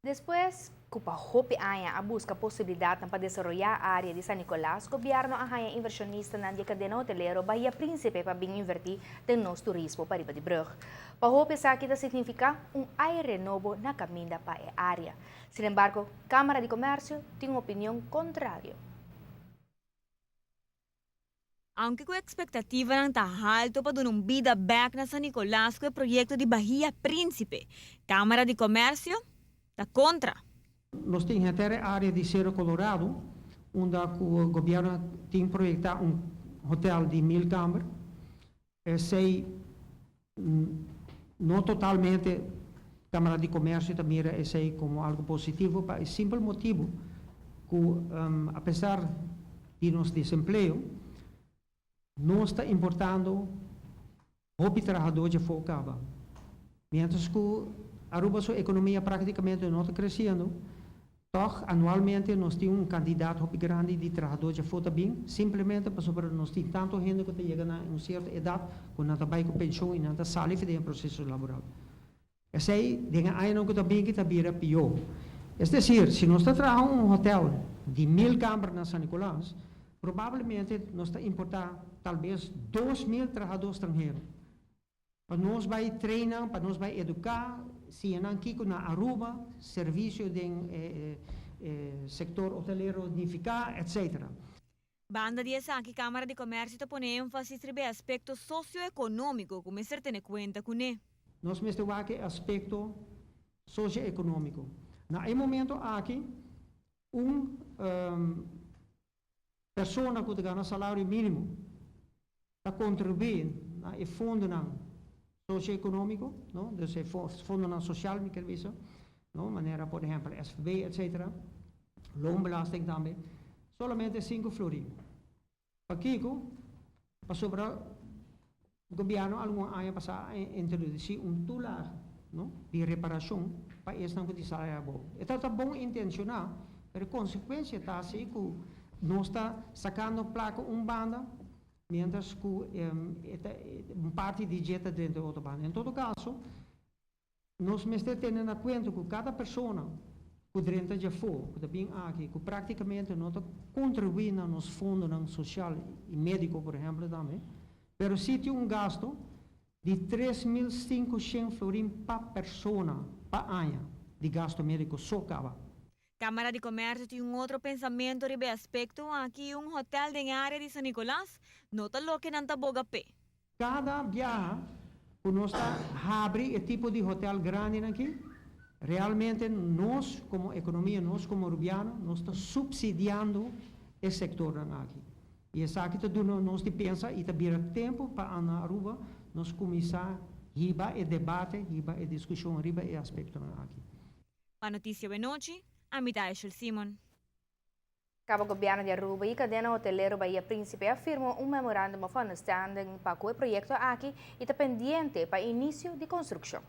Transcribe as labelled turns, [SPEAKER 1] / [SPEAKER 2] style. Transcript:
[SPEAKER 1] Después, kupahopi aya a busca posibilidad ng padesarrollar a área de San Nicolás, gobyerno ang haya inversionista ng cadena hotelero Bahia Príncipe para invertir de nos turismo para de Brug. Pahopi sa kita significa aire novo na caminda para a área. Sin embargo, Cámara de Comercio tem uma opinião contrária.
[SPEAKER 2] Aunque com a expectativa não está alto para dar vida back na San Nicolás com o projeto de Bahia Príncipe, Câmara de Comércio está contra.
[SPEAKER 3] Nós temos até a área de Cerro Colorado, onde o governo tem projetado hotel de 1000 câmaras. Sei, não totalmente, Câmara de Comércio também sei como algo positivo, para o simples motivo que, apesar de nosso desemprego, não está importando o trabalhador de focava. Mientras que Aruba sua economia praticamente não está crescendo, toch anualmente nós temos candidato grande de trabalhador de fora bem, simplesmente para nós temos tanto gente que chega a uma certa idade, que não está bem com pensão e não está salido de processo laboral. Essa aí, dengan aí não está bem que está vira pior. É decir, se nós está trabalhando hotel de 1000 câmaras na San Nicolás, provavelmente nós está importar talvez 2000 trabalhadores estrangeiros. Para nós vai treinar, para nós vai educar, se não aqui na Aruba, serviço de setor hoteleiro unificado, etc.
[SPEAKER 2] Banda de essa aqui Câmara de Comércio está pondo ênfase sobre aspecto socioeconômico, como ser ter conta com ele.
[SPEAKER 3] Nós mesmo aqui aspecto socioeconômico. Na momento aqui, pessoa que ganha salário mínimo está contribuindo na fundo socioeconômico, não? Dus fundo social, me quer dizer, não? Maneira, por exemplo, SVB, etc. Loonbelasting também, solamente 5 florins. Para Kiko, para sobre o governo, algum ano passado, introduzir tular, não? De reparação para esse não que salário bom. Então, está bom intencional, mas a consequência está assim que nós está sacando placa banda, mientras que parte de dieta dentro da outra banda. Em todo caso, nós mesmo temos na conta que cada pessoa que dentro de fora, que também aqui, que praticamente não está contribuindo nos fundos social e médico, por exemplo, também, mas se tem gasto de 3.500 florins para pessoa, para ano, de gasto médico só acaba.
[SPEAKER 2] Câmara de Comércio tem outro pensamento sobre aspecto aqui hotel de área de San Nicolás não está louco não está boga pé.
[SPEAKER 3] Cada viagem que nós abre esse tipo de hotel grande aqui, realmente nós como economia, nós como urbano, nós está subsidiando esse setor aqui. E essa aqui nós pensa e também tempo para na Aruba nós começar riba e debate, riba e discussão, riba e aspecto aqui.
[SPEAKER 2] Para notícia de noite, a mitad de Simon.
[SPEAKER 1] Cabo governo de Aruba e cadena hotelero Bahia Príncipe afirmou memorandum of understanding para o projeto aqui e está pendiente para início de construção.